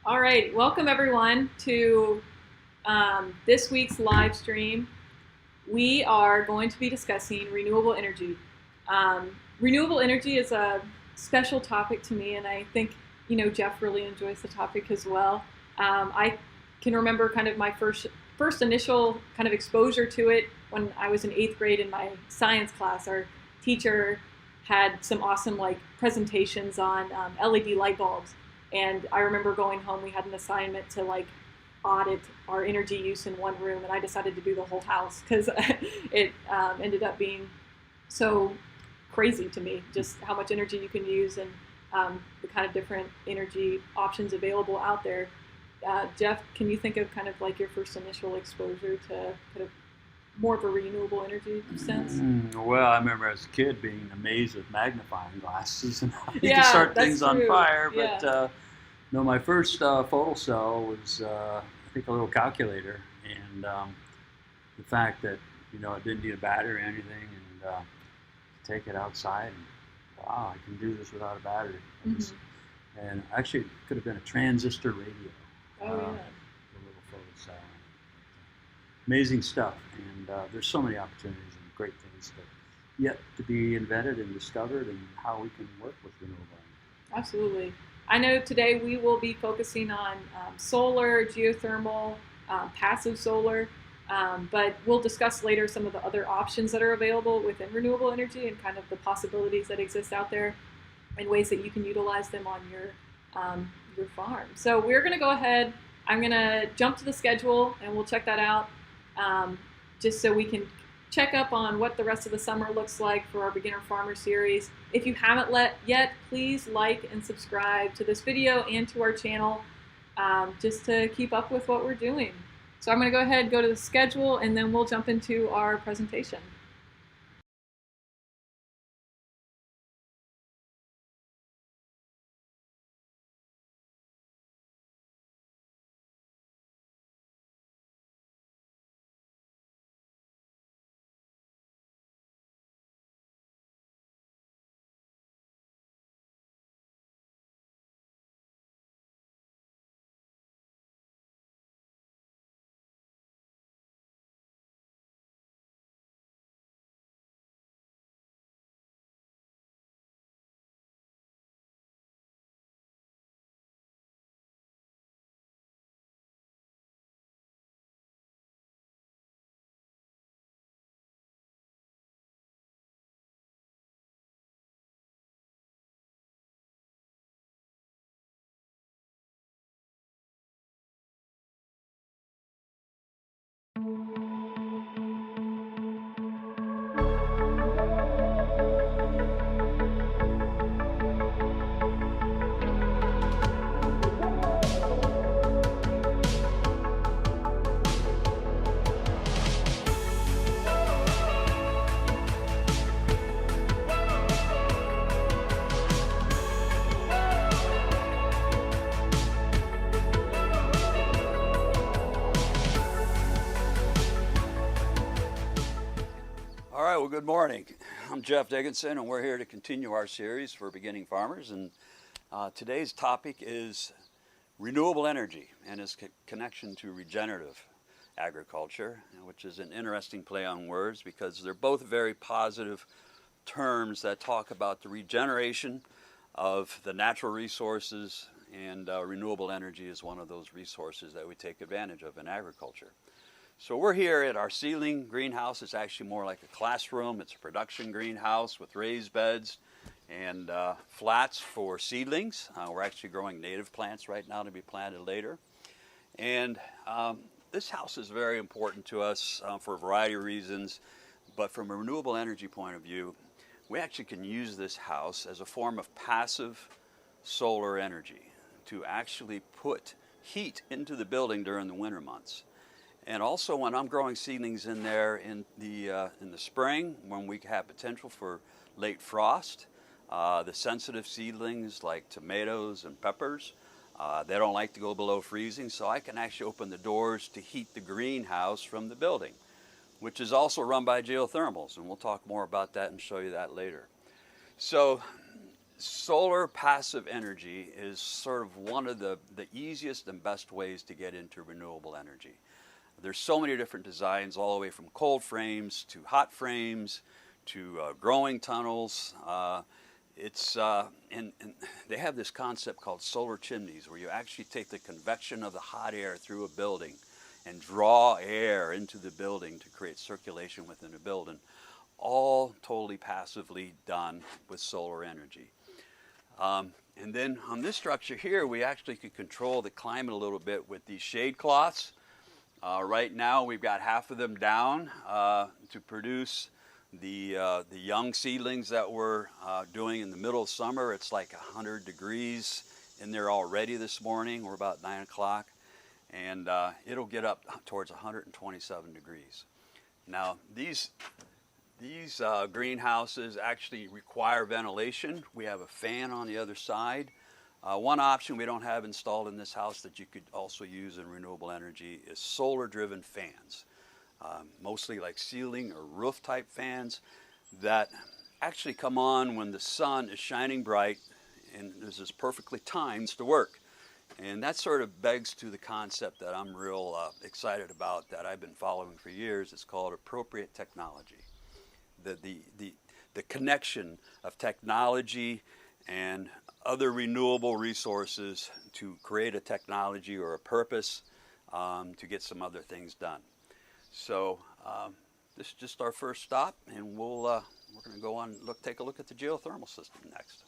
All right, welcome everyone to this week's live stream. We are going to be discussing renewable energy. Renewable energy is a special topic to me, and I think Jeff really enjoys the topic as well. I can remember kind of my first initial kind of exposure to it when I was in 8th grade in my science class. Our teacher had some awesome presentations on LED light bulbs, and I remember going home. We had an assignment to audit our energy use in one room, and I decided to do the whole house because it ended up being so crazy to me, just how much energy you can use and the kind of different energy options available out there. Jeff, can you think of kind of like your first initial exposure to kind of more of a renewable energy sense? Well, I remember as a kid being amazed with magnifying glasses and how you could Yeah, start that's things on true. fire. Yeah. But no, my first photo cell was, I think, a little calculator, and the fact that it didn't need a battery or anything, and take it outside, and wow, I can do this without a battery. Mm-hmm. And actually, it could have been a transistor radio. Oh yeah. The little photo cell. Amazing stuff, and there's so many opportunities and great things that yet to be invented and discovered, and how we can work with renewable energy. Absolutely. I know today we will be focusing on solar, geothermal, passive solar, but we'll discuss later some of the other options that are available within renewable energy and kind of the possibilities that exist out there and ways that you can utilize them on your farm. So we're going to go ahead. I'm going to jump to the schedule and we'll check that out, just so we can check up on what the rest of the summer looks like for our beginner farmer series. If you haven't yet, please like and subscribe to this video and to our channel, just to keep up with what we're doing. So I'm going to go ahead and go to the schedule, and then we'll jump into our presentation. All right, well, good morning. I'm Jeff Dickinson, and we're here to continue our series for beginning farmers. And today's topic is renewable energy and its connection to regenerative agriculture, which is an interesting play on words because they're both very positive terms that talk about the regeneration of the natural resources, and renewable energy is one of those resources that we take advantage of in agriculture. So we're here at our ceiling greenhouse. It's actually more like a classroom. It's a production greenhouse with raised beds and flats for seedlings. We're actually growing native plants right now to be planted later. And this house is very important to us for a variety of reasons, but from a renewable energy point of view, we actually can use this house as a form of passive solar energy to actually put heat into the building during the winter months. And also when I'm growing seedlings in there in the spring, when we have potential for late frost, the sensitive seedlings like tomatoes and peppers, they don't like to go below freezing, so I can actually open the doors to heat the greenhouse from the building, which is also run by geothermals, and we'll talk more about that and show you that later. So solar passive energy is sort of one of the easiest and best ways to get into renewable energy. There's so many different designs, all the way from cold frames to hot frames to growing tunnels. And they have this concept called solar chimneys, where you actually take the convection of the hot air through a building and draw air into the building to create circulation within the building, all totally passively done with solar energy. And then on this structure here, we actually could control the climate a little bit with these shade cloths. Right now, we've got half of them down to produce the young seedlings that we're doing in the middle of summer. It's like 100 degrees in there already this morning. We're about 9 o'clock, and it'll get up towards 127 degrees. Now, these greenhouses actually require ventilation. We have a fan on the other side. One option we don't have installed in this house that you could also use in renewable energy is solar-driven fans. Mostly like ceiling or roof type fans that actually come on when the sun is shining bright, and this is perfectly timed to work. And that sort of begs to the concept that I'm real excited about, that I've been following for years. It's called appropriate technology. The connection of technology and other renewable resources to create a technology or a purpose to get some other things done. So this is just our first stop, and we're going to go on take a look at the geothermal system next.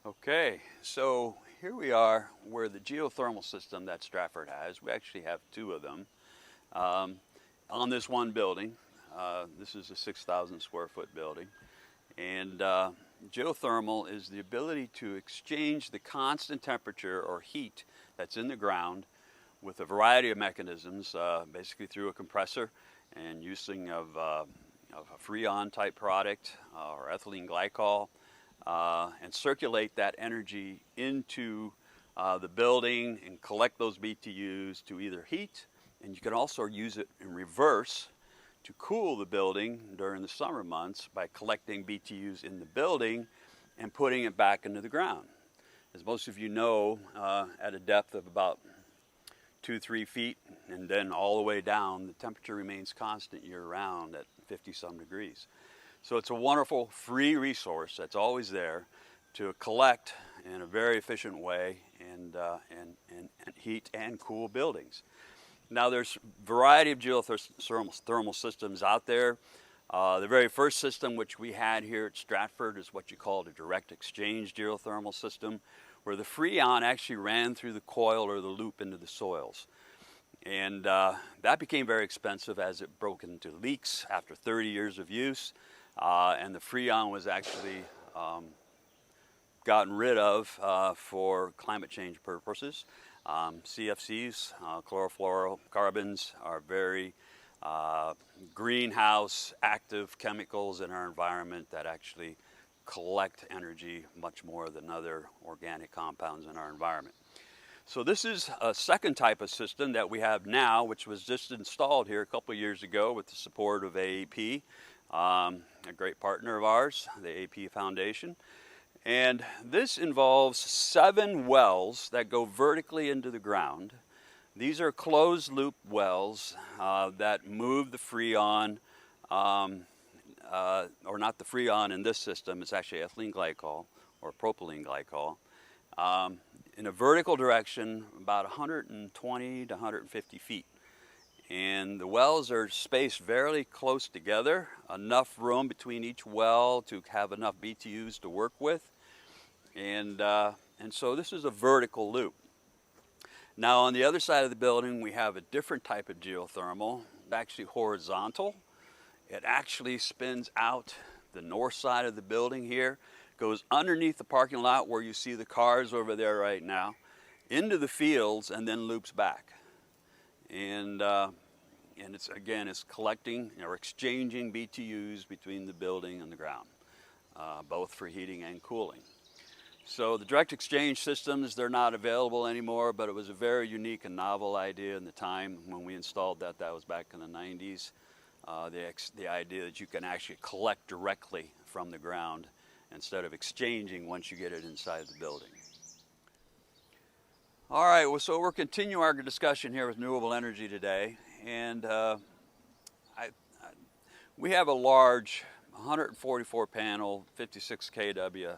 Okay, so here we are where the geothermal system that Stratford has. We actually have two of them on this one building. This is a 6,000 square foot building, and geothermal is the ability to exchange the constant temperature or heat that's in the ground with a variety of mechanisms, basically through a compressor and using of a freon type product or ethylene glycol, and circulate that energy into the building and collect those BTUs to either heat, and you can also use it in reverse to cool the building during the summer months by collecting BTUs in the building and putting it back into the ground. As most of you know, at a depth of about 2-3 feet and then all the way down, the temperature remains constant year-round at 50-some degrees. So it's a wonderful free resource that's always there to collect in a very efficient way and heat and cool buildings. Now, there's a variety of geothermal systems out there. The very first system which we had here at Stratford is what you call a direct exchange geothermal system, where the freon actually ran through the coil or the loop into the soils. And that became very expensive as it broke into leaks after 30 years of use. And the freon was actually gotten rid of for climate change purposes. CFCs, chlorofluorocarbons, are very greenhouse active chemicals in our environment that actually collect energy much more than other organic compounds in our environment. So this is a second type of system that we have now, which was just installed here a couple of years ago with the support of AEP, a great partner of ours, the AEP Foundation. And this involves 7 wells that go vertically into the ground. These are closed loop wells that move the freon, or not the freon in this system, it's actually ethylene glycol or propylene glycol, in a vertical direction about 120 to 150 feet. And the wells are spaced very close together, enough room between each well to have enough BTUs to work with. And so this is a vertical loop. Now on the other side of the building, we have a different type of geothermal, actually horizontal. It actually spins out the north side of the building here, goes underneath the parking lot where you see the cars over there right now, into the fields, and then loops back. And it's collecting or exchanging BTUs between the building and the ground, both for heating and cooling. So the direct exchange systems, they're not available anymore, but it was a very unique and novel idea in the time when we installed that. That was back in the 90s. The idea that you can actually collect directly from the ground instead of exchanging once you get it inside the building. All right, well, so we're continuing our discussion here with renewable energy today, and we have a large 144 panel 56 kW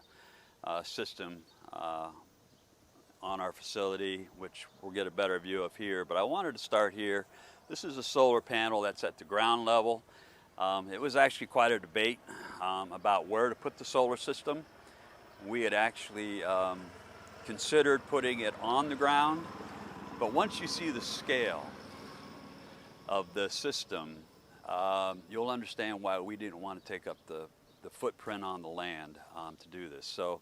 system on our facility, which we'll get a better view of here. But I wanted to start here. This is a solar panel that's at the ground level. It was actually quite a debate about where to put the solar system. We had actually considered putting it on the ground, but once you see the scale of the system, you'll understand why we didn't want to take up the footprint on the land to do this. So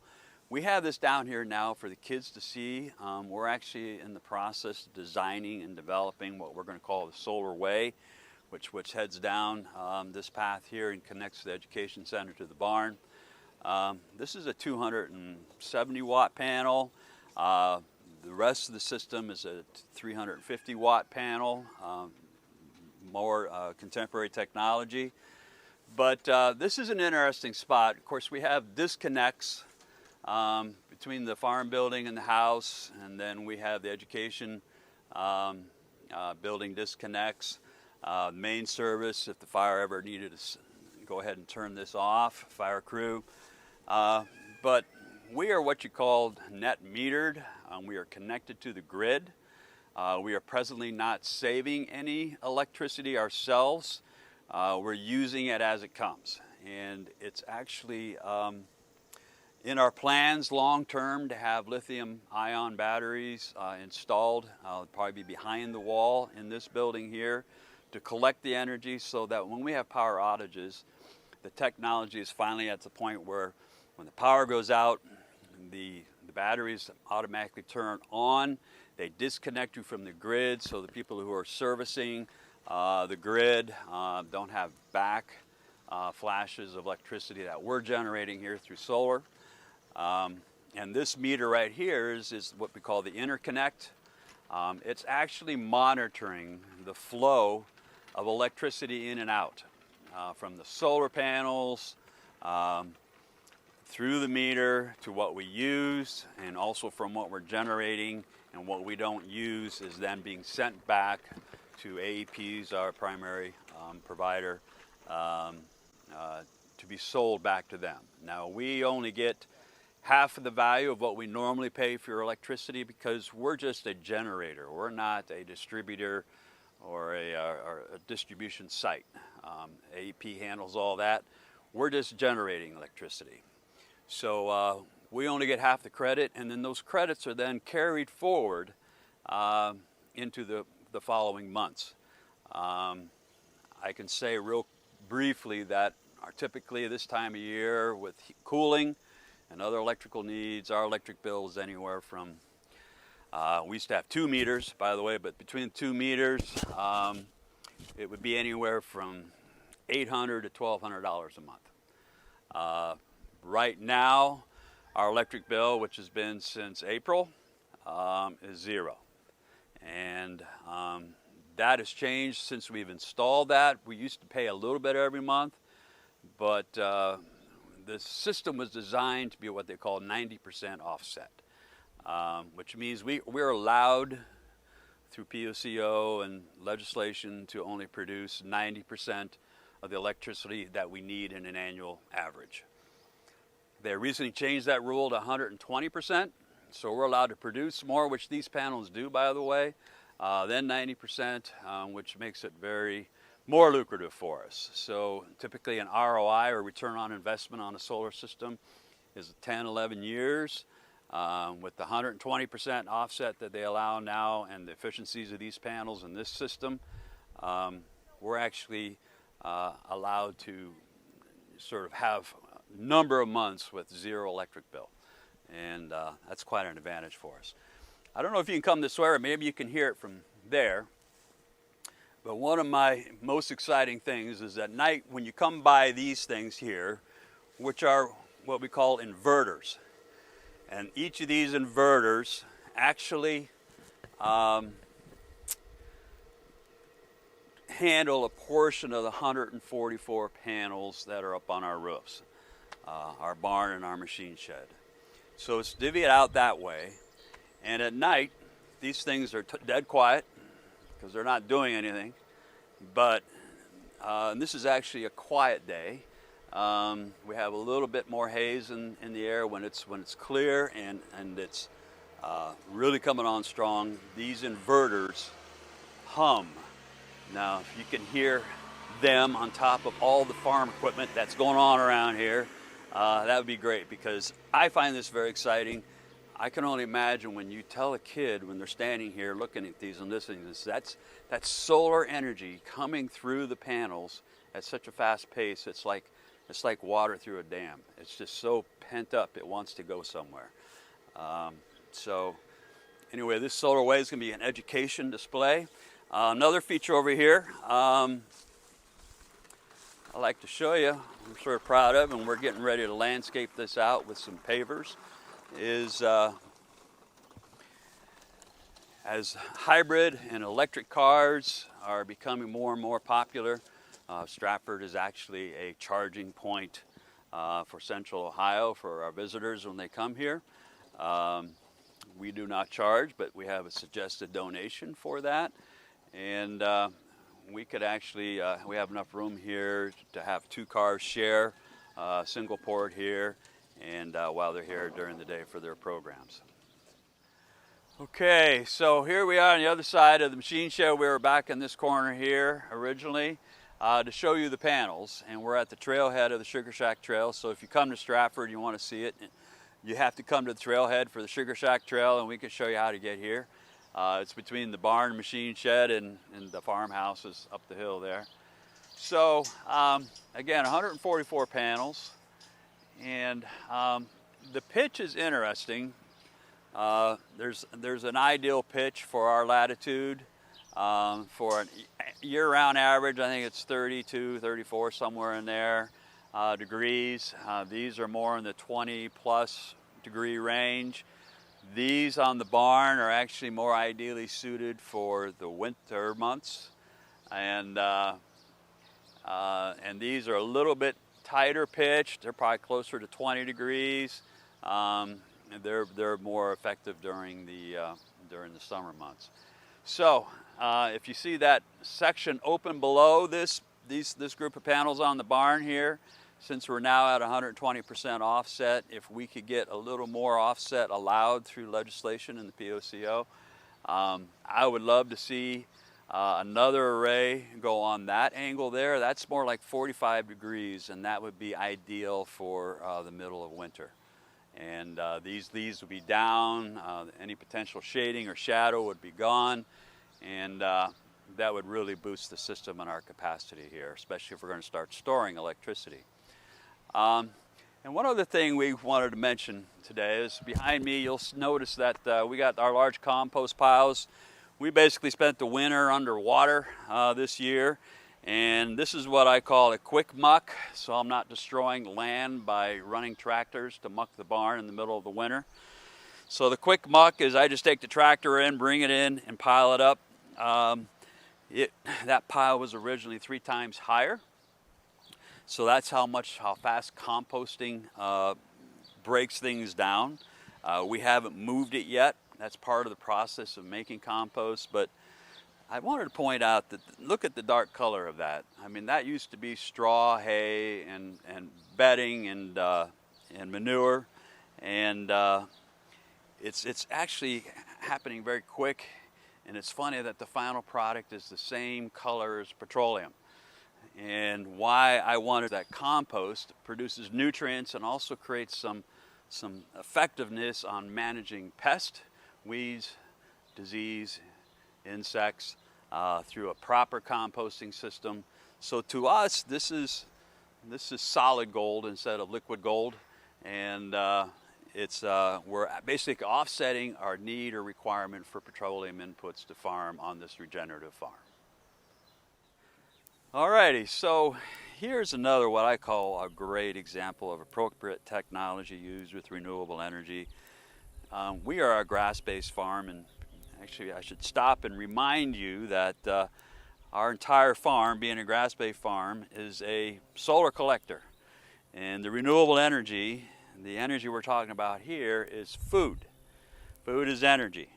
we have this down here now for the kids to see. We're actually in the process of designing and developing what we're going to call the Solar Way, which heads down this path here and connects the education center to the barn. This is a 270 watt panel. The rest of the system is a 350 watt panel, more contemporary technology. But this is an interesting spot. Of course, we have disconnects between the farm building and the house, and then we have the education building disconnects. Main service, if the fire ever needed to go ahead and turn this off, fire crew. But we are what you call net metered. We are connected to the grid. We are presently not saving any electricity ourselves. We're using it as it comes. And it's actually in our plans long term to have lithium ion batteries installed. Probably be behind the wall in this building here to collect the energy, so that when we have power outages, the technology is finally at the point where when the power goes out, the batteries automatically turn on. They disconnect you from the grid, so the people who are servicing the grid don't have back flashes of electricity that we're generating here through solar. And this meter right here is what we call the interconnect. It's actually monitoring the flow of electricity in and out from the solar panels through the meter to what we use, and also from what we're generating, and what we don't use is then being sent back to AEPs, our primary provider, to be sold back to them. Now, we only get half of the value of what we normally pay for your electricity because we're just a generator. We're not a distributor or a distribution site. AEP handles all that. We're just generating electricity. So we only get half the credit, and then those credits are then carried forward into the following months. I can say real briefly that typically this time of year with cooling and other electrical needs, our electric bill is anywhere from, we used to have 2 meters, by the way, but between 2 meters, it would be anywhere from $800 to $1,200 a month. Right now, our electric bill, which has been since April, is 0. And that has changed since we've installed that. We used to pay a little bit every month, but the system was designed to be what they call 90% offset, which means we're allowed through POCO and legislation to only produce 90% of the electricity that we need in an annual average. They recently changed that rule to 120%, so we're allowed to produce more, which these panels do, by the way, than 90%, which makes it more lucrative for us. So typically an ROI, or return on investment, on a solar system is 10, 11 years. With the 120% offset that they allow now and the efficiencies of these panels and this system, we're actually allowed to sort of have a number of months with 0 electric bill. And that's quite an advantage for us. I don't know if you can come this way, or maybe you can hear it from there. But one of my most exciting things is at night when you come by these things here, which are what we call inverters. And each of these inverters actually handle a portion of the 144 panels that are up on our roofs. our barn and our machine shed. So it's divvied out that way. And at night, these things are dead quiet because they're not doing anything. But and this is actually a quiet day. We have a little bit more haze in the air when it's clear and it's really coming on strong. These inverters hum. Now, if you can hear them on top of all the farm equipment that's going on around here, that would be great, because I find this very exciting. I can only imagine when you tell a kid when they're standing here looking at these and listening to this, that's solar energy coming through the panels at such a fast pace. It's like water through a dam. It's just so pent up, it wants to go somewhere. So anyway, this solar wave is going to be an education display. Another feature over here I'd like to show you, I'm sort of proud of, and we're getting ready to landscape this out with some pavers, is as hybrid and electric cars are becoming more and more popular, Stratford is actually a charging point for Central Ohio for our visitors when they come here. We do not charge, but we have a suggested donation for that. And we could actually, we have enough room here to have 2 cars share, single port here, and while they're here during the day for their programs. Okay, so here we are on the other side of the machine shed. We were back in this corner here originally to show you the panels, and we're at the trailhead of the Sugar Shack Trail. So if you come to Stratford and you want to see it, you have to come to the trailhead for the Sugar Shack Trail, and we can show you how to get here. It's between the barn, machine shed, and the farmhouses up the hill there. So again, 144 panels, and the pitch is interesting. There's an ideal pitch for our latitude. For a year-round average, I think it's 32, 34, somewhere in there degrees. These are more in the 20+ degree range. These on the barn are actually more ideally suited for the winter months, and these are a little bit tighter pitched. They're probably closer to 20 degrees. They're more effective during the summer months. So if you see that section open below this group of panels on the barn here, since we're now at 120% offset, if we could get a little more offset allowed through legislation in the POCO, I would love to see another array go on that angle there. That's more like 45 degrees, and that would be ideal for the middle of winter. And these would be down, any potential shading or shadow would be gone, and that would really boost the system and our capacity here, especially if we're going to start storing electricity. And one other thing we wanted to mention today is behind me, you'll notice that we got our large compost piles. We basically spent the winter underwater this year, and this is what I call a quick muck, so I'm not destroying land by running tractors to muck the barn in the middle of the winter. So the quick muck is I just take the tractor in, bring it in, and pile it up. That pile was originally 3 times higher. So that's how fast composting breaks things down. We haven't moved it yet. That's part of the process of making compost. But I wanted to point out that look at the dark color of that. I mean, that used to be straw, hay, and bedding and manure, and it's actually happening very quick. And it's funny that the final product is the same color as petroleum. And why I wanted that compost produces nutrients and also creates some effectiveness on managing pest, weeds, disease, insects through a proper composting system. So to us, this is solid gold instead of liquid gold, and we're basically offsetting our need or requirement for petroleum inputs to farm on this regenerative farm. Alrighty, so here's another what I call a great example of appropriate technology used with renewable energy. We are a grass-based farm, and actually I should stop and remind you that our entire farm, being a grass-based farm, is a solar collector. And the renewable energy, the energy we're talking about here, is food. Food is energy.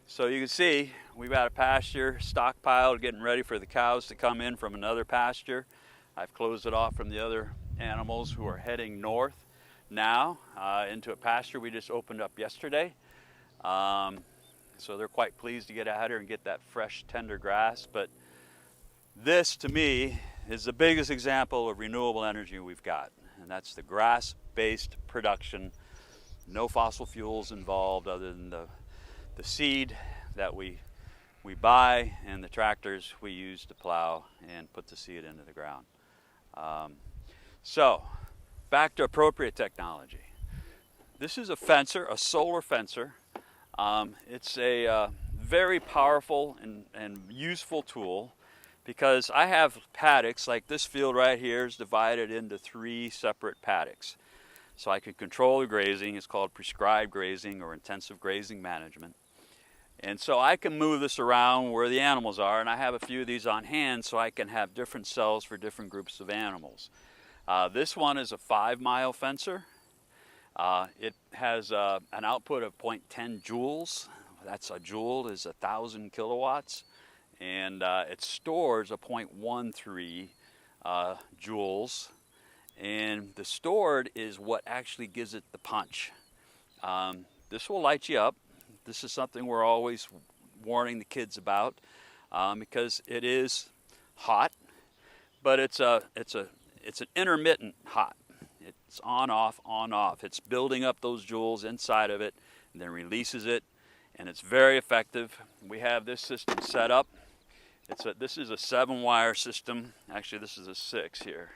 So you can see we've got a pasture stockpiled, getting ready for the cows to come in from another pasture. I've closed it off from the other animals who are heading north now into a pasture we just opened up yesterday. So they're quite pleased to get out here and get that fresh, tender grass. But this, to me, is the biggest example of renewable energy we've got, and that's the grass-based production. No fossil fuels involved other than the seed that we buy and the tractors we use to plow and put the seed into the ground. So back to appropriate technology. This is a fencer, a solar fencer. It's a very powerful and useful tool, because I have paddocks, like this field right here is divided into 3 separate paddocks. So I can control the grazing. It's called prescribed grazing or intensive grazing management. And so I can move this around where the animals are, and I have a few of these on hand so I can have different cells for different groups of animals. This one is a 5-mile fencer. It has an output of 0.10 joules. That's a joule is 1,000 kilowatts. And it stores a 0.13 joules. And the stored is what actually gives it the punch. This will light you up. This is something we're always warning the kids about, because it is hot, but it's an intermittent hot. It's on, off, on, off. It's building up those joules inside of it and then releases it, and it's very effective. We have this system set up. This is a 7-wire system. Actually, this is a 6 here.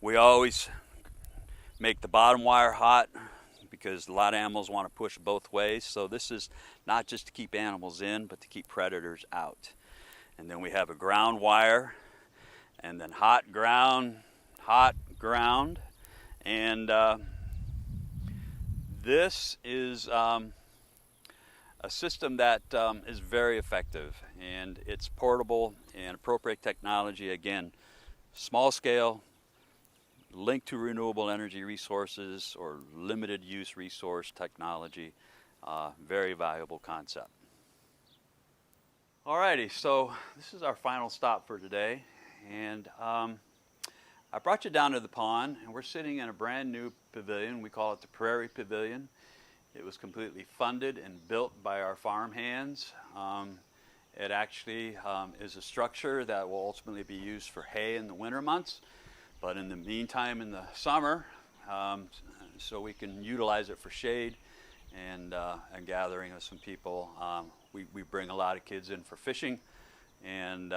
We always make the bottom wire hot because a lot of animals want to push both ways. So this is not just to keep animals in, but to keep predators out. And then we have a ground wire, and then hot ground. And this is a system that is very effective, and it's portable and appropriate technology. Again, small scale, linked to renewable energy resources or limited use resource technology. Very valuable concept. Alrighty, so this is our final stop for today, and I brought you down to the pond, and we're sitting in a brand new pavilion. We call it the Prairie Pavilion. It was completely funded and built by our farm hands. It actually is a structure that will ultimately be used for hay in the winter months, but in the meantime, in the summer, so we can utilize it for shade and gathering of some people. We bring a lot of kids in for fishing, and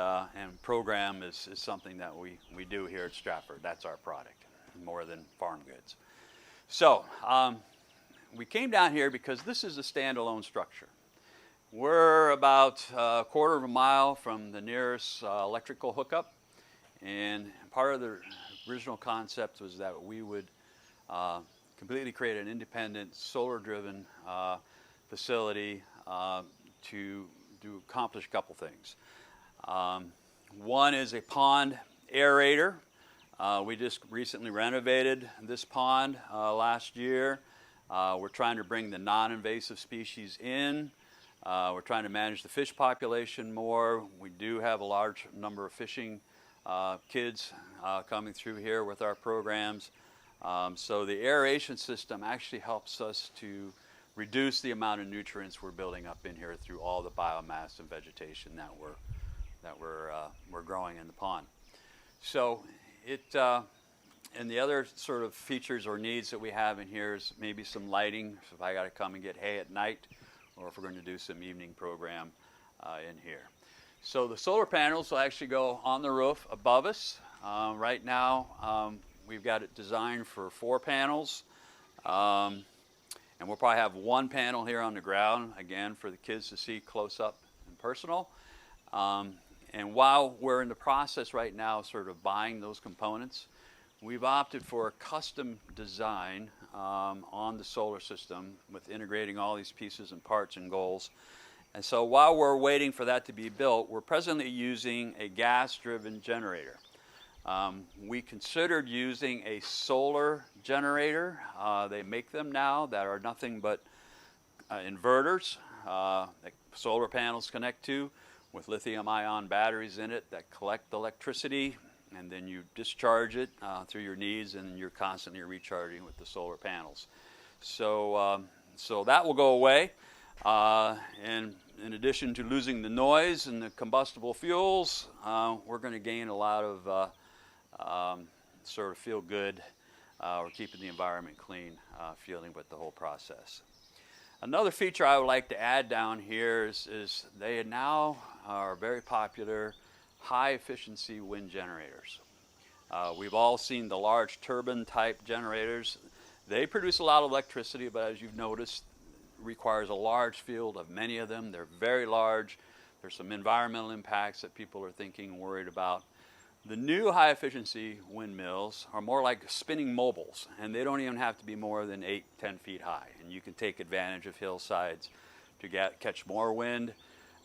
program is something that we do here at Stratford. That's our product, more than farm goods. So we came down here because this is a standalone structure. We're about a quarter of a mile from the nearest electrical hookup, and part of the original concept was that we would completely create an independent solar-driven facility to accomplish a couple things. One is a pond aerator. We just recently renovated this pond last year. We're trying to bring the non-invasive species in. We're trying to manage the fish population more. We do have a large number of fishing kids coming through here with our programs. So the aeration system actually helps us to reduce the amount of nutrients we're building up in here through all the biomass and vegetation that we're growing in the pond. So and the other sort of features or needs that we have in here is maybe some lighting, so if I got to come and get hay at night, or if we're going to do some evening program in here. So the solar panels will actually go on the roof above us. Right now, we've got it designed for 4 panels. And we'll probably have 1 panel here on the ground, again, for the kids to see close up and personal. And while we're in the process right now sort of buying those components, we've opted for a custom design on the solar system with integrating all these pieces and parts and goals. And so while we're waiting for that to be built, we're presently using a gas-driven generator. We considered using a solar generator. They make them now that are nothing but inverters that solar panels connect to with lithium-ion batteries in it that collect electricity, and then you discharge it through your needs, and you're constantly recharging with the solar panels. So, so that will go away, and in addition to losing the noise and the combustible fuels, we're going to gain a lot of sort of feel good, or keeping the environment clean feeling with the whole process. Another feature I would like to add down here is they now are very popular high efficiency wind generators. We've all seen the large turbine type generators. They produce a lot of electricity, but as you've noticed, requires a large field of many of them. They're very large. There's some environmental impacts that people are thinking and worried about. The new high efficiency windmills are more like spinning mobiles, and they don't even have to be more than 8-10 feet high, and you can take advantage of hillsides to catch more wind.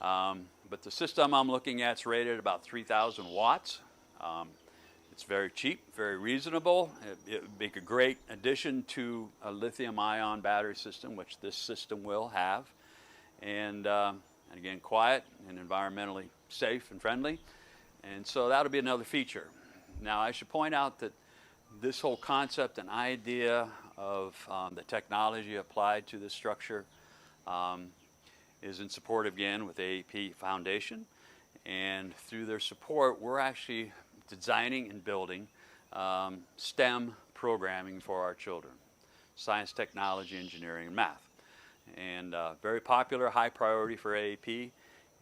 But the system I'm looking at is rated at about 3,000 watts. It's very cheap, very reasonable. It would make a great addition to a lithium-ion battery system, which this system will have. And again, quiet and environmentally safe and friendly. And so that'll be another feature. Now, I should point out that this whole concept and idea of the technology applied to this structure is in support, again, with AEP Foundation. And through their support, we're actually designing and building STEM programming for our children: science, technology, engineering, and math. And very popular, high priority for AEP.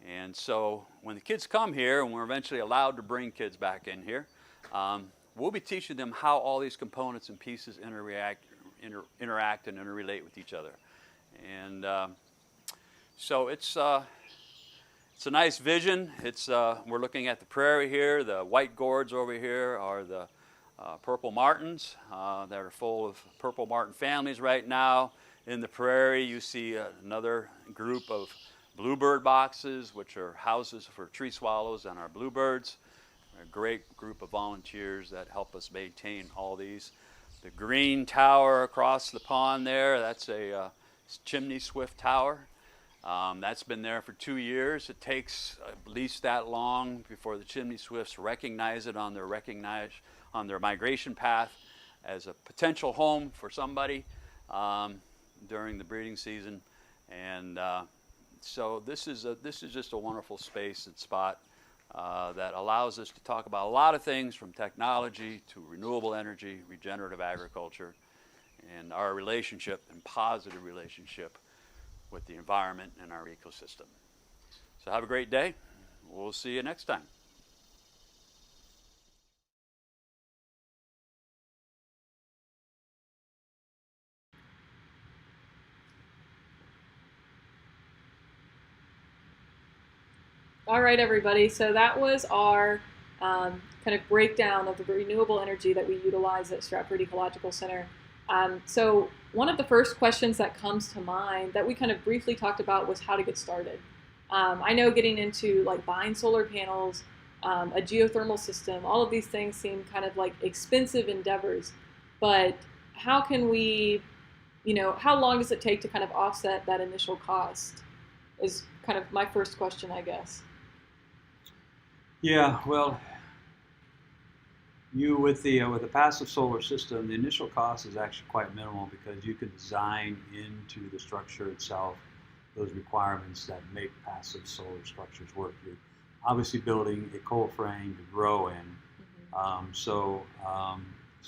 And so when the kids come here, and we're eventually allowed to bring kids back in here, we'll be teaching them how all these components and pieces interact and interrelate with each other. And so it's a nice vision. We're looking at the prairie here. The white gourds over here are the purple martins that are full of purple martin families right now. In the prairie, you see another group of bluebird boxes, which are houses for tree swallows and our bluebirds. A great group of volunteers that help us maintain all these. The green tower across the pond there, that's a chimney swift tower. That's been there for 2 years. It takes at least that long before the chimney swifts recognize it on their migration path as a potential home for somebody during the breeding season. And so this is just a wonderful space and spot that allows us to talk about a lot of things, from technology to renewable energy, regenerative agriculture, and our relationship and positive relationship with the environment and our ecosystem. So have a great day. We'll see you next time. All right, everybody. So that was our kind of breakdown of the renewable energy that we utilize at Stratford Ecological Center. So one of the first questions that comes to mind that we kind of briefly talked about was how to get started. I know getting into like buying solar panels, a geothermal system, all of these things seem kind of like expensive endeavors, but how can we, how long does it take to kind of offset that initial cost is kind of my first question, I guess. Yeah, well, with the passive solar system, the initial cost is actually quite minimal, because you can design into the structure itself those requirements that make passive solar structures work. You're obviously building a cold frame to grow in, so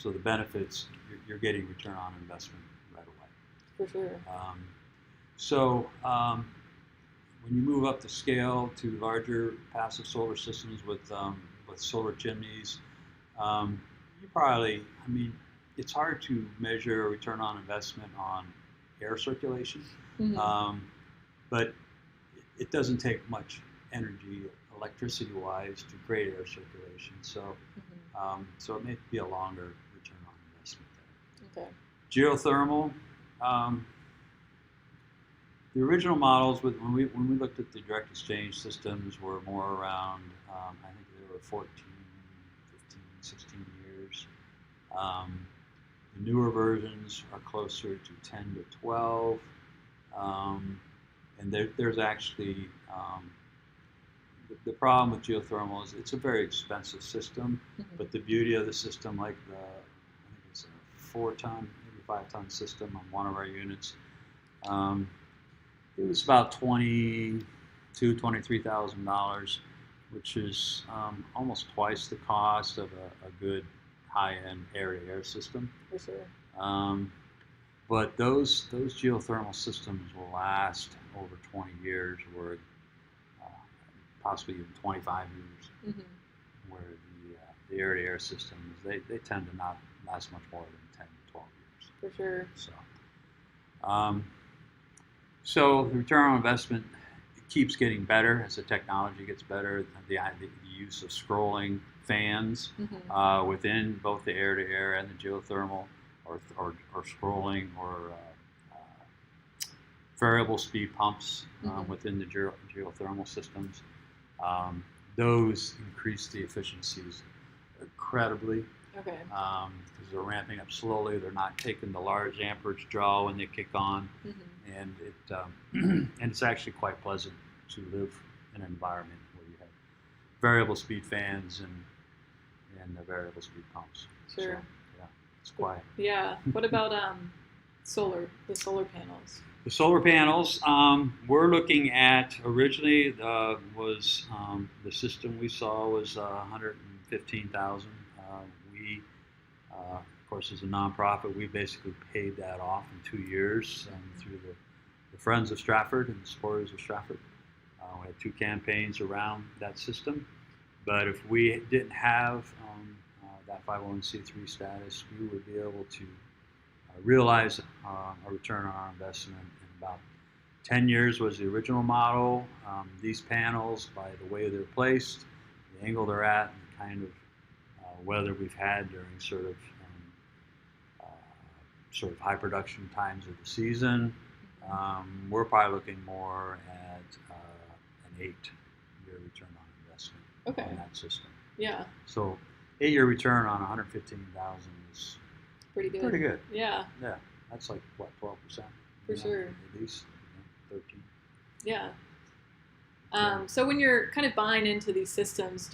the benefits, you're getting return on investment right away. For sure. When you move up the scale to larger passive solar systems with solar chimneys, you probably, it's hard to measure a return on investment on air circulation, but it doesn't take much energy, electricity-wise, to create air circulation. So, so it may be a longer return on investment there. Okay. Geothermal. The original models, when we looked at the direct exchange systems, were more around, I think they were 14, 15 16 years. The newer versions are closer to 10 to 12. And there's actually, the problem with geothermal is it's a very expensive system, but the beauty of the system, like I think it's a 4-ton, maybe 5-ton system on one of our units, it was about $23,000, which is almost twice the cost of a good high-end air-to-air system. For sure. But those geothermal systems will last over 20 years, or possibly even 25 years. Where the air-to-air systems, they tend to not last much more than 10 to 12 years. For sure. So the return on investment keeps getting better as the technology gets better. The use of scrolling fans within both the air-to-air and the geothermal, or scrolling, or variable speed pumps within the geothermal systems. Those increase the efficiencies incredibly. Okay. Because they're ramping up slowly. They're not taking the large amperage draw when they kick on, and it's actually quite pleasant to live in an environment where you have variable speed fans and the variable speed pumps. Sure. So, yeah, it's quiet. Yeah. What about the solar panels? The solar panels, we're looking at, originally was the system we saw was $115,000. We, of course, as a nonprofit, we basically paid that off in 2 years through the Friends of Stratford and the Supporters of Stratford. We had 2 campaigns around that system. But if we didn't have that 501c3 status, we would be able to realize a return on our investment in about 10 years was the original model. These panels, by the way they're placed, the angle they're at, and the kind of weather we've had during sort of high production times of the season, we're probably looking more at an 8-year return on investment on that system. Yeah. So 8-year return on $115,000 is pretty good. Pretty good. Yeah. Yeah, that's like what, 12%? For sure. At least 13. Yeah. So when you're kind of buying into these systems,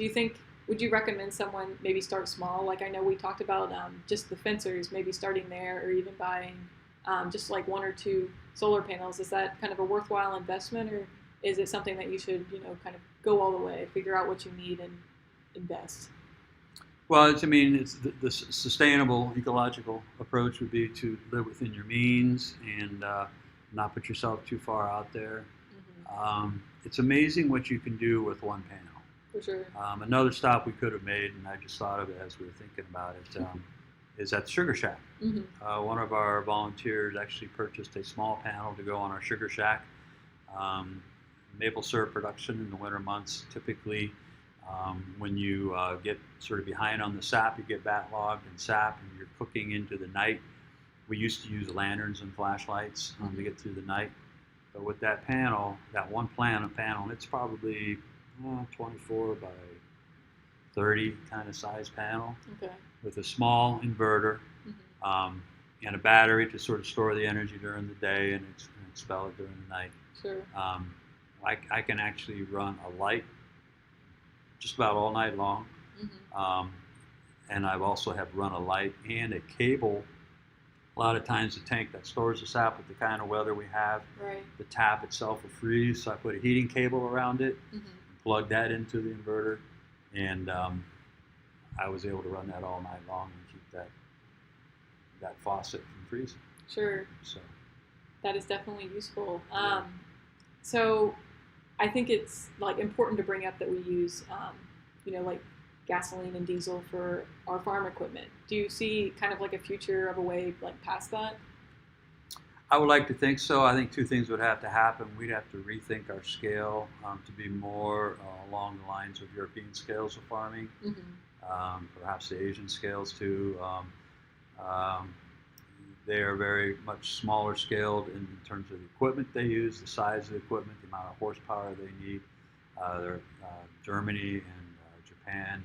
would you recommend someone maybe start small? Like I know we talked about just the fencers, maybe starting there, or even buying just like 1 or 2 solar panels. Is that kind of a worthwhile investment, or is it something that you should, kind of go all the way, figure out what you need and invest? Well, it's the sustainable ecological approach would be to live within your means and not put yourself too far out there. It's amazing what you can do with 1 panel. For sure. Another stop we could have made, and I just thought of it as we were thinking about it, is at the Sugar Shack. One of our volunteers actually purchased a small panel to go on our Sugar Shack. Maple syrup production in the winter months, typically when you get sort of behind on the sap, you get backlogged in sap and you're cooking into the night. We used to use lanterns and flashlights to get through the night. But with that panel, that 1 panel, it's probably 24 by 30 kind of size panel with a small inverter and a battery to sort of store the energy during the day and expel it during the night. Sure. I can actually run a light just about all night long. And I've also have run a light and a cable. A lot of times the tank that stores the sap with the kind of weather we have, the tap itself will freeze, so I put a heating cable around it, plug that into the inverter, and I was able to run that all night long and keep that faucet from freezing. Sure. So that is definitely useful. So I think it's like important to bring up that we use, like gasoline and diesel for our farm equipment. Do you see kind of like a future of a way like past that? I would like to think so. I think 2 things would have to happen. We'd have to rethink our scale to be more along the lines of European scales of farming, perhaps the Asian scales too. They are very much smaller scaled in terms of the equipment they use, the size of the equipment, the amount of horsepower they need. Germany and Japan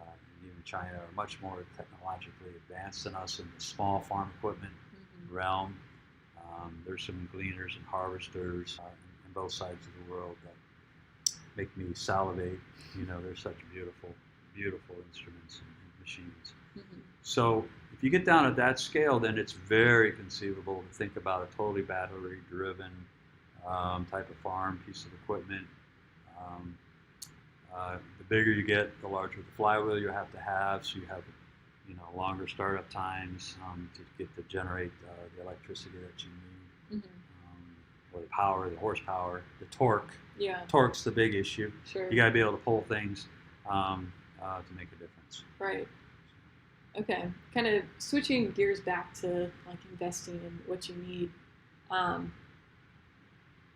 and even China are much more technologically advanced than us in the small farm equipment realm. There's some gleaners and harvesters in both sides of the world that make me salivate. They're such beautiful, beautiful instruments and machines. So if you get down at that scale, then it's very conceivable to think about a totally battery-driven type of farm, piece of equipment. The bigger you get, the larger the flywheel you have to have, so you have longer startup times to generate the electricity that you need, or the power, the horsepower, the torque. Yeah. Torque's the big issue. Sure. You got to be able to pull things to make a difference. Right. Okay. Kind of switching gears back to like investing in what you need.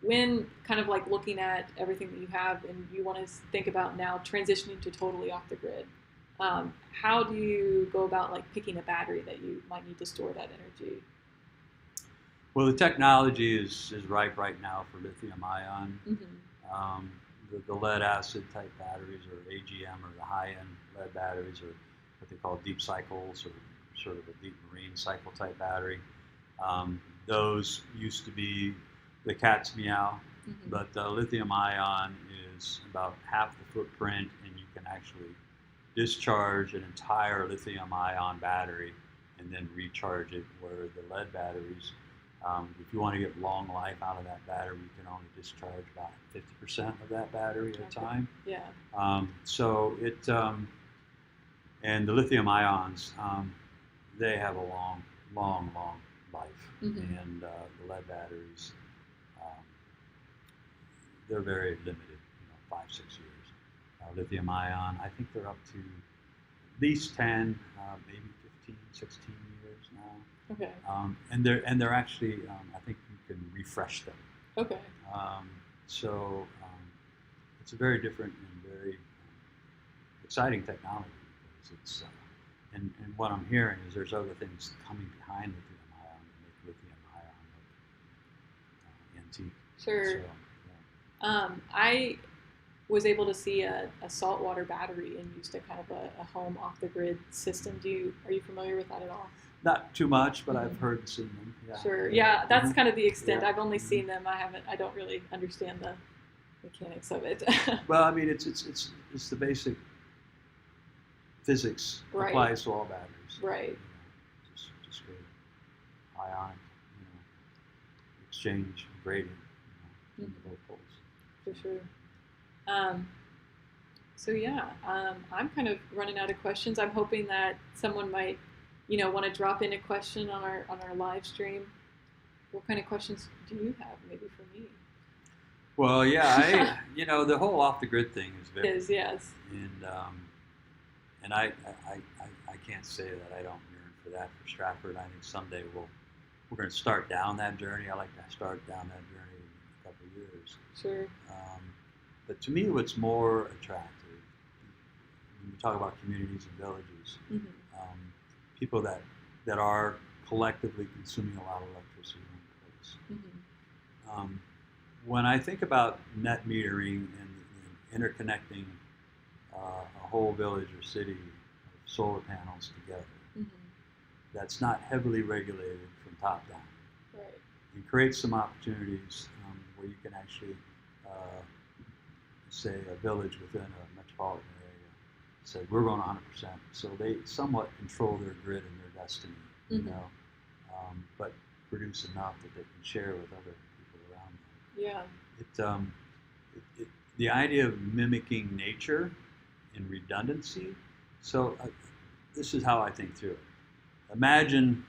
When kind of like looking at everything that you have and you want to think about now transitioning to totally off the grid, how do you go about like picking a battery that you might need to store that energy? Well, the technology is ripe right now for lithium ion. The lead acid type batteries, or AGM, or the high-end lead batteries, or what they call deep cycles, or sort of a deep marine cycle type battery. Those used to be the cat's meow, but lithium ion is about half the footprint, and you can actually discharge an entire lithium ion battery and then recharge it, where the lead batteries, if you want to get long life out of that battery, you can only discharge about 50% of that battery at a time. Yeah. So it, and the lithium ions, they have a long life. And the lead batteries, they're very limited, 5-6 years. Lithium ion, I think they're up to at least 10, maybe 15, 16 years now. Okay. And they're actually, I think you can refresh them. Okay. So it's a very different and very exciting technology, because it's and what I'm hearing is there's other things coming behind lithium ion to make lithium ion look antique. Sure. So, yeah. I was able to see a saltwater battery in use to kind of a home off the grid system. Are you familiar with that at all? Not too much, but I've heard and seen them. Yeah. Sure. Yeah, that's kind of the extent. Yeah. I've only seen them. I don't really understand the mechanics of it. Well, I mean, it's the basic physics applies to all batteries. Right. Just a ionic, exchange gradient in both poles. For sure. So yeah, I'm kind of running out of questions. I'm hoping that someone might, want to drop in a question on our live stream. What kind of questions do you have, maybe for me? Well, yeah, the whole off the grid thing is very. Yes. And I can't say that I don't yearn for that for Stratford. I think someday we're going to start down that journey. I like to start down that journey in a couple of years. Sure. But to me, what's more attractive, when you talk about communities and villages, people that are collectively consuming a lot of electricity in one place. When I think about net metering and interconnecting a whole village or city of solar panels together, that's not heavily regulated from top down. Right. It creates some opportunities where you can actually, say, a village within a metropolitan area, say we're going 100%. So they somewhat control their grid and their destiny, but produce enough that they can share with other people around them. Yeah. The idea of mimicking nature and redundancy. So this is how I think through it. Imagine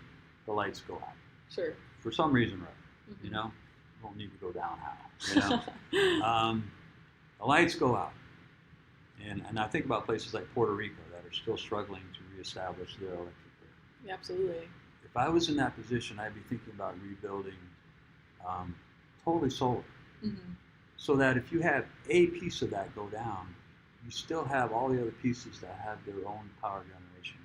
the lights go out. Sure. For some reason, right? Won't need to go down how. The lights go out, and I think about places like Puerto Rico that are still struggling to reestablish their electric grid. Yeah, absolutely. If I was in that position, I'd be thinking about rebuilding totally solar, so that if you have a piece of that go down, you still have all the other pieces that have their own power generation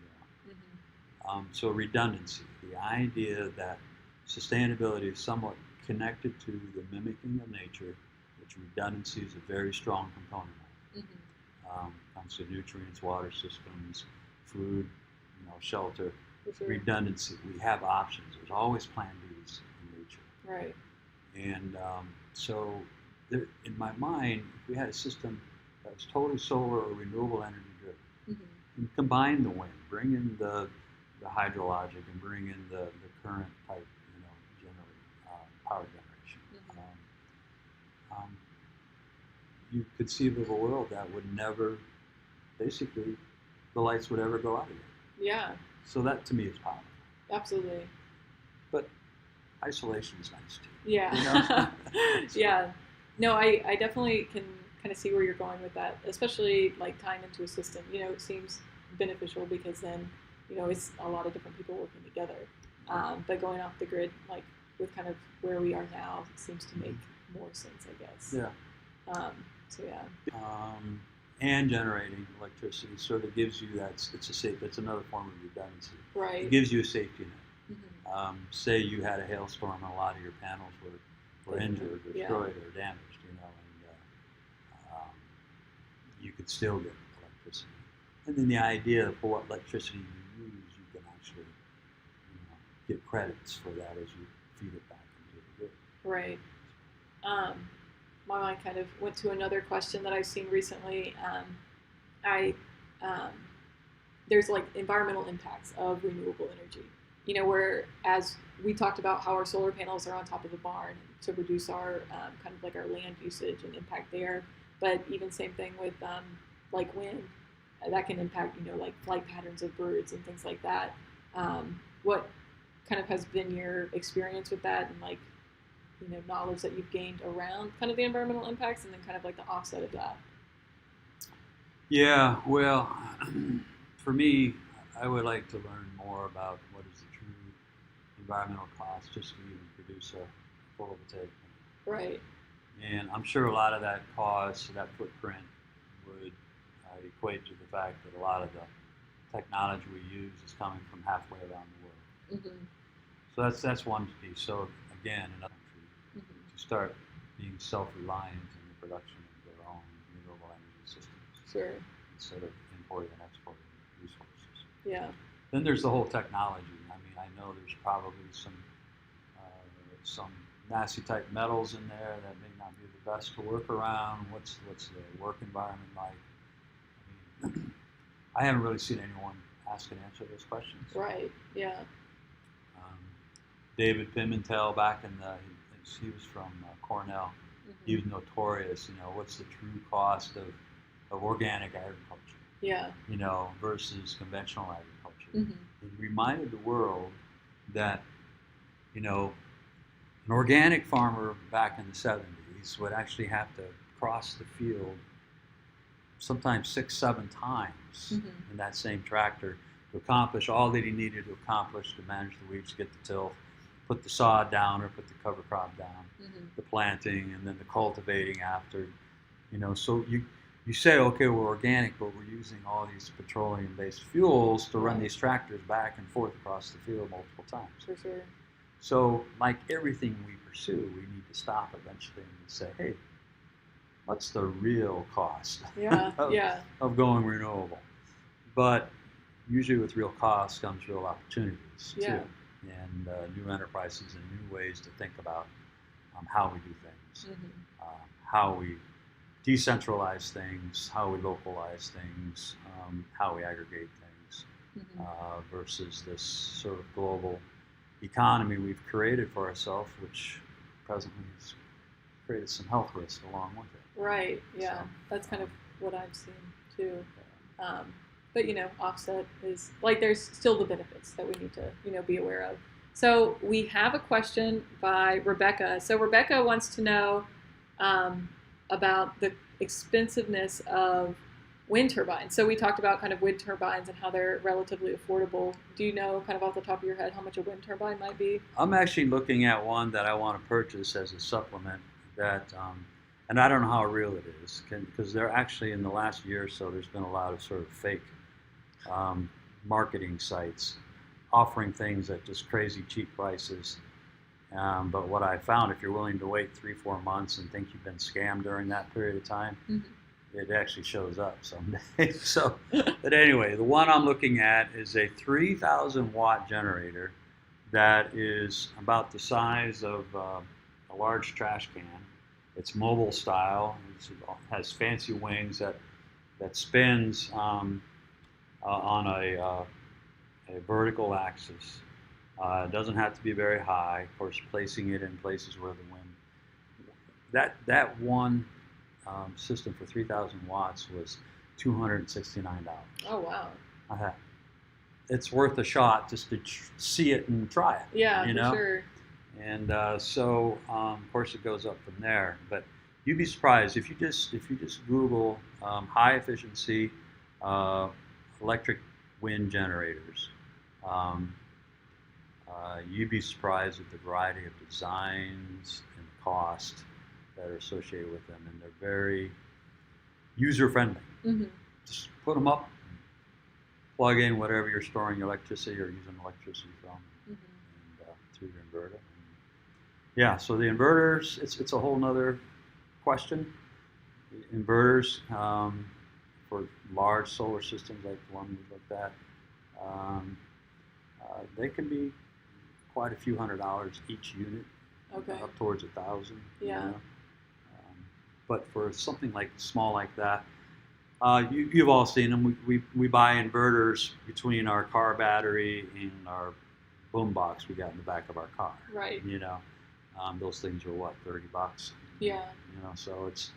going. So redundancy, the idea that sustainability is somewhat connected to the mimicking of nature, which redundancy is a very strong component of. Comes to nutrients, water systems, food, shelter, For sure. redundancy. We have options. There's always plan Bs in nature. Right. And so there, in my mind, if we had a system that was totally solar or renewable energy driven, Mm-hmm. and combine the wind, bring in the hydrologic, and bring in the current type, power generation. Mm-hmm. You could conceive of a world that would never, basically, the lights would ever go out again. Yeah. So that to me is powerful. Absolutely. But isolation is nice too. Yeah. Yeah. No, I definitely can kind of see where you're going with that, especially like tying into a system. It seems beneficial because then, it's a lot of different people working together. But going off the grid, like with kind of where we are now, seems to make more sense, I guess. Yeah. So yeah. And generating electricity sort of gives you that's another form of redundancy. Right. It gives you a safety net. Mm-hmm. Say you had a hailstorm and a lot of your panels were injured, destroyed, or damaged, and you could still get electricity. And then the idea of what electricity you use, you can actually get credits for that as you feed it back into the grid. Right. My mind kind of went to another question that I've seen recently. There's like environmental impacts of renewable energy. Where as we talked about how our solar panels are on top of the barn to reduce our kind of like our land usage and impact there. But even same thing with like wind, that can impact like flight patterns of birds and things like that. What kind of has been your experience with that and like knowledge that you've gained around kind of the environmental impacts and then kind of like the offset of that? Yeah, well, for me, I would like to learn more about what is the true environmental cost just to even produce a photovoltaic. Right. And I'm sure a lot of that cost, that footprint, would equate to the fact that a lot of the technology we use is coming from halfway around the world. Mm-hmm. So that's one piece. So again, another country to start being self-reliant in the production of their own renewable energy systems. Sure. Instead of importing and exporting resources. Yeah. Then there's the whole technology. I mean, I know there's probably some nasty type metals in there that may not be the best to work around. What's the work environment like? I mean, I haven't really seen anyone ask and answer those questions. Right. Yeah. David Pimentel he was from Cornell. Mm-hmm. He was notorious. What's the true cost of organic agriculture? Yeah. Versus conventional agriculture. Mm-hmm. He reminded the world that, an organic farmer back in the 70s would actually have to cross the field sometimes 6-7 times in that same tractor to accomplish all that he needed to accomplish to manage the weeds, get the tilth, put the sod down or put the cover crop down, the planting, and then the cultivating after. So you say, okay, we're organic, but we're using all these petroleum-based fuels to run these tractors back and forth across the field multiple times. For sure. So, like everything we pursue, we need to stop eventually and say, hey, what's the real cost of going renewable? But usually with real costs comes real opportunities too, and new enterprises and new ways to think about how we do things, how we decentralize things, how we localize things, how we aggregate things, versus this sort of global economy we've created for ourselves, which presently has created some health risks along with it. Right, yeah. So, that's kind of what I've seen too. But offset is like there's still the benefits that we need to be aware of. So we have a question by Rebecca. So Rebecca wants to know about the expensiveness of wind turbines. So we talked about kind of wind turbines and how they're relatively affordable. Do you know kind of off the top of your head how much a wind turbine might be? I'm actually looking at one that I want to purchase as a supplement that, and I don't know how real it is, because they're actually in the last year or so, there's been a lot of sort of fake marketing sites offering things at just crazy cheap prices. But what I found, if you're willing to wait 3-4 months and think you've been scammed during that period of time, it actually shows up someday. So, but anyway, the one I'm looking at is a 3,000 watt generator that is about the size of a large trash can. It's mobile style. It has fancy wings that spins on a vertical axis. It doesn't have to be very high. Of course, placing it in places where the wind. That one system for 3,000 watts was $269. Oh wow. It's worth a shot just to see it and try it. Yeah, you for know? sure. And of course, it goes up from there. But you'd be surprised if you just Google high efficiency electric wind generators. You'd be surprised at the variety of designs and cost that are associated with them, and they're very user friendly. Mm-hmm. Just put them up, plug in whatever you're storing your electricity or using electricity from, and through your inverter. Yeah, so the inverters, it's a whole nother question. Inverters for large solar systems like the one we looked at, they can be quite a few $100s each unit, Okay. up towards 1,000. Yeah. You know? But for something like small like that, you've all seen them. We buy inverters between our car battery and our boom box we got in the back of our car. Right. You know, those things are what, $30? Yeah. You know, so it's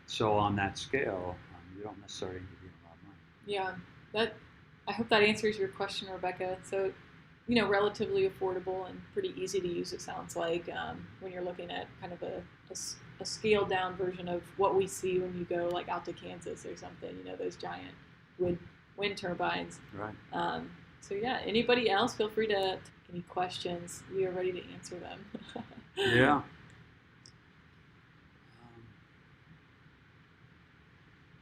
so on that scale, you don't necessarily need to be a lot of money. Yeah. I hope that answers your question, Rebecca. So, relatively affordable and pretty easy to use. It sounds like when you're looking at kind of a scaled down version of what we see when you go like out to Kansas or something. Those giant wind turbines. Right. So yeah, anybody else, feel free to any questions. We are ready to answer them. Yeah.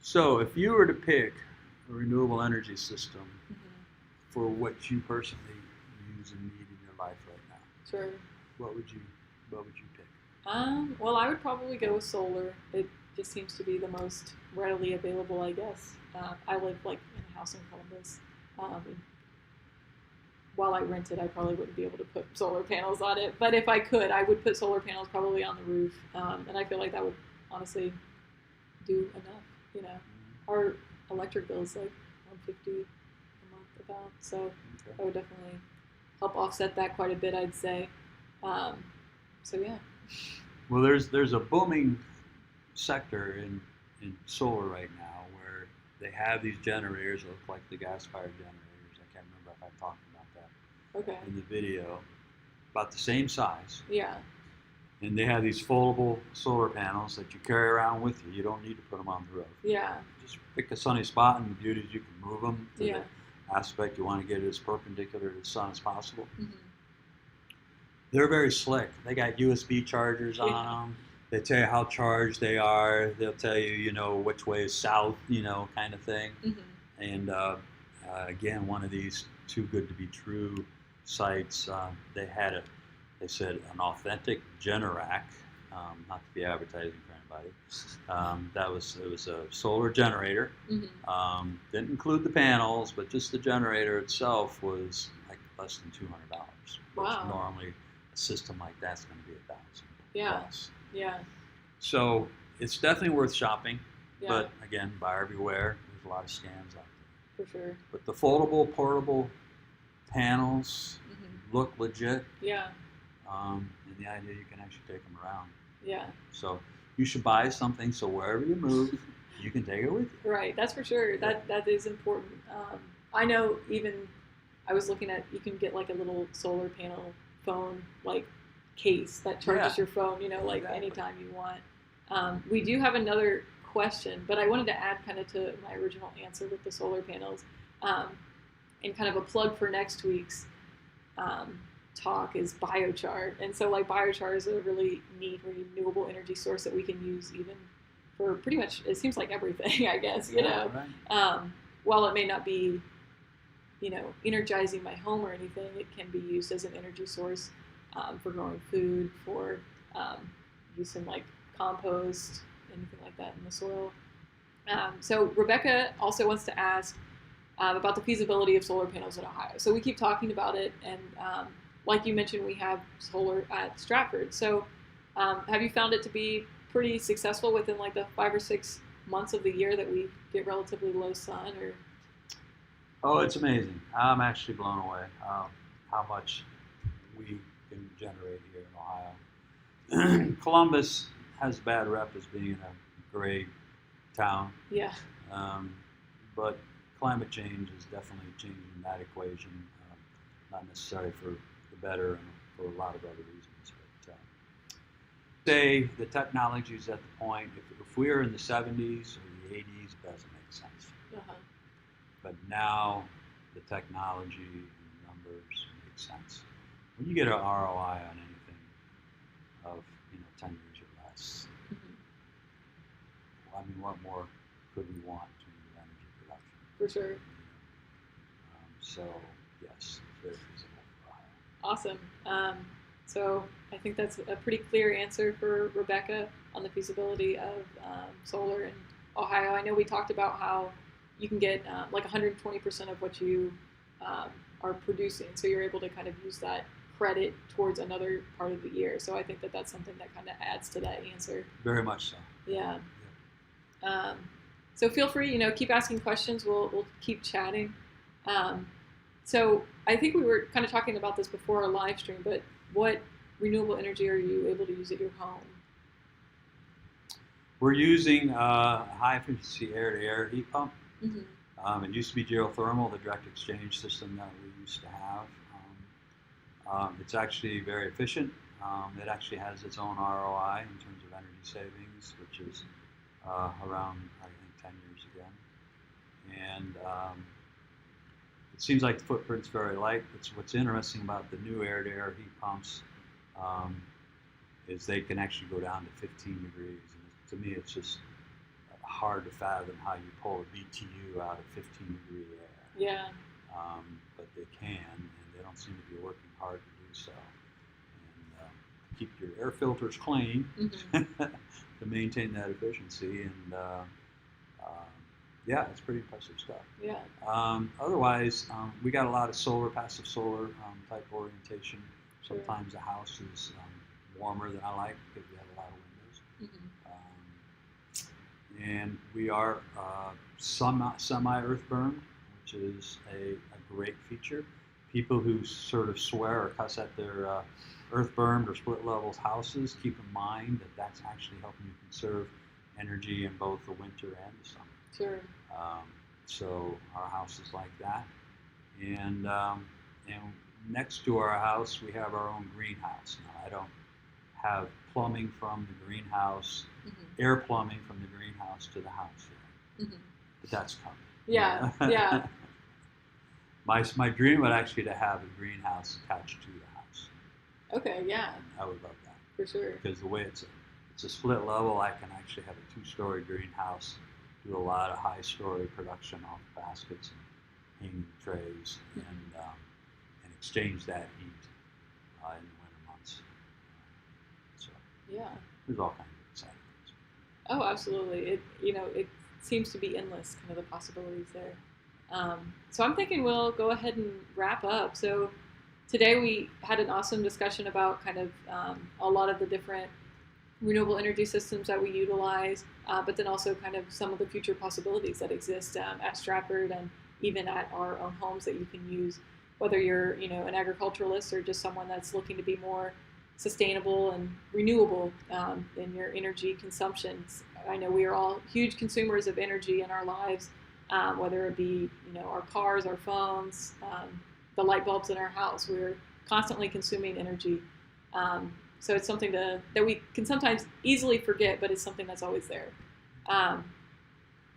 So if you were to pick a renewable energy system for what you personally use and need in your life right now, Sure. what would you pick? Well, I would probably go with solar. It just seems to be the most readily available, I guess. I live like in a house in Columbus. While I rent it, I probably wouldn't be able to put solar panels on it. But if I could, I would put solar panels probably on the roof. And I feel like that would honestly do enough. Our electric bill is like $150 a month about. So Okay. that would definitely help offset that quite a bit, I'd say. So yeah. Well, there's a booming sector in solar right now where they have these generators that look like the gas-fired generators. I can't remember if I talked about that Okay. in the video. About the same size. Yeah. And they have these foldable solar panels that you carry around with you. You don't need to put them on the roof. Yeah. Just pick a sunny spot, and the beauty is you can move them to Yeah. the aspect you want to get it as perpendicular to the sun as possible. Mm-hmm. They're very slick. They got USB chargers on them. They tell you how charged they are. They'll tell you, which way is south, kind of thing. Mm-hmm. And again, one of these too good to be true sites, they said an authentic Generac, not to be advertising for anybody. It was a solar generator. Mm-hmm. Didn't include the panels, but just the generator itself was like less than $200. Wow. Which normally a system like that's going to be $1,000. Yeah. Plus. Yeah. So it's definitely worth shopping. Yeah. But again, buyer beware. There's a lot of scams out there. For sure. But the foldable, portable panels Mm-hmm. look legit. Yeah. And the idea you can actually take them around. Yeah. So you should buy something so wherever you move, you can take it with you. Right. That's for sure. That is important. I know even I was looking at, you can get like a little solar panel phone like case that charges your phone, like Exactly. anytime you want. We do have another question, but I wanted to add kind of to my original answer with the solar panels, and kind of a plug for next week's talk is biochar. And so like biochar is a really neat renewable energy source that we can use even for pretty much, it seems like everything, I guess, Right. While it may not be, energizing my home or anything, it can be used as an energy source for growing food, for use in like compost, anything like that in the soil. So Rebecca also wants to ask about the feasibility of solar panels in Ohio. So we keep talking about it, and like you mentioned, we have solar at Stratford. So have you found it to be pretty successful within like the 5 or 6 months of the year that we get relatively low sun? Or Oh, it's amazing. I'm actually blown away how much we can generate here in Ohio. Columbus has a bad rep as being a gray town, yeah, but climate change is definitely changing that equation, not necessarily for the better and for a lot of other reasons. But say the technology is at the point, if we are in the 70s or the 80s, it doesn't make sense. uh-huh. But now the technology and numbers make sense. When you get an ROI on anything of 10 years or less, I mean, what more could we want to do energy production? For sure. So yes, it's very feasible for Ohio. Awesome. So I think that's a pretty clear answer for Rebecca on the feasibility of solar in Ohio. I know we talked about how you can get like 120% of what you are producing, so you're able to kind of use that credit towards another part of the year. So I think that that's something that kind of adds to that answer. Very much so. Yeah. So feel free, keep asking questions. We'll keep chatting. So I think we were kind of talking about this before our live stream, but what renewable energy are you able to use at your home? We're using a high efficiency air-to-air heat pump. Mm-hmm. It used to be geothermal, the direct exchange system that we used to have. It's actually very efficient. It actually has its own ROI in terms of energy savings, which is around, I think, 10 years again. And it seems like the footprint's very light. What's interesting about the new air-to-air heat pumps is they can actually go down to 15 degrees. And to me, it's just hard to fathom how you pull a BTU out of 15-degree air. Yeah. But they can, and they don't seem to be working hard to do so. And keep your air filters clean to maintain that efficiency. And yeah, it's pretty impressive stuff. Yeah. Otherwise, we got a lot of solar, passive solar type orientation. Sure. Sometimes the house is warmer than I like because we have a lot of windows. And we are semi-earth burned, which is a great feature. People who sort of swear or cuss at their earth burned or split levels houses, keep in mind that that's actually helping you conserve energy in both the winter and the summer. Sure. So our house is like that. And next to our house, we have our own greenhouse. Now, I don't have plumbing from the greenhouse, air plumbing from the greenhouse to the house yet. But that's coming. Yeah, yeah. My dream would actually to have a greenhouse attached to the house. Okay, yeah. I would love that. For sure. Because the way it's a split level, I can actually have a 2-story greenhouse, do a lot of high-story production off baskets and hanging trays, and exchange that heat in the winter months. So yeah, there's all kinds of exciting things. Oh, absolutely. It seems to be endless, kind of the possibilities there. So I'm thinking we'll go ahead and wrap up. So today we had an awesome discussion about kind of a lot of the different renewable energy systems that we utilize, but then also kind of some of the future possibilities that exist at Stratford and even at our own homes that you can use, whether you're an agriculturalist or just someone that's looking to be more sustainable and renewable in your energy consumptions. I know we are all huge consumers of energy in our lives, whether it be our cars, our phones, the light bulbs in our house. We're constantly consuming energy. So it's something that we can sometimes easily forget, but it's something that's always there.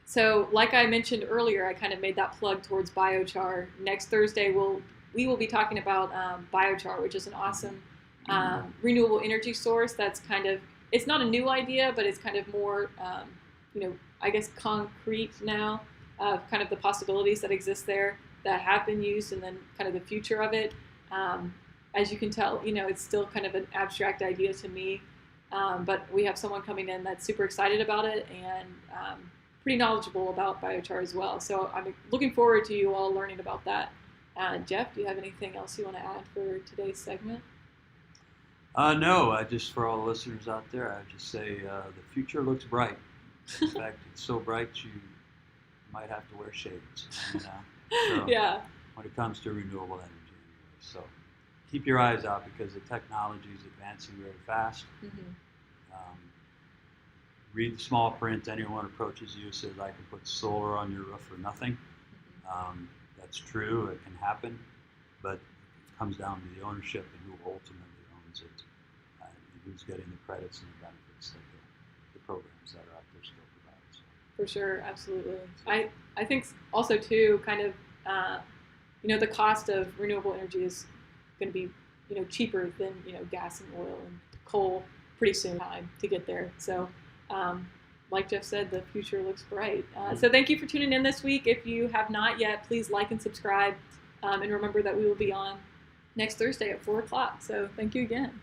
So like I mentioned earlier, I kind of made that plug towards biochar. Next Thursday, we will be talking about biochar, which is an awesome renewable energy source that's kind of, it's not a new idea, but it's kind of more, I guess concrete now of kind of the possibilities that exist there that have been used and then kind of the future of it. As you can tell, it's still kind of an abstract idea to me, but we have someone coming in that's super excited about it and pretty knowledgeable about biochar as well. So I'm looking forward to you all learning about that. Jeff, do you have anything else you want to add for today's segment? No, I just, for all the listeners out there, I just say the future looks bright. In fact, it's so bright you might have to wear shades. So Yeah. when it comes to renewable energy. So keep your eyes out because the technology is advancing very fast. Read the small print. Anyone approaches you says, I can put solar on your roof for nothing. That's true. It can happen. But it comes down to the ownership and who ultimately owns it and who's getting the credits and the benefits that the programs that are out there still provide. So. For sure. Absolutely. I think also, too, kind of, the cost of renewable energy is going to be, cheaper than, gas and oil and coal pretty soon time to get there. So, like Jeff said, the future looks bright. So thank you for tuning in this week. If you have not yet, please like and subscribe. And remember that we will be on next Thursday at 4 o'clock. So thank you again.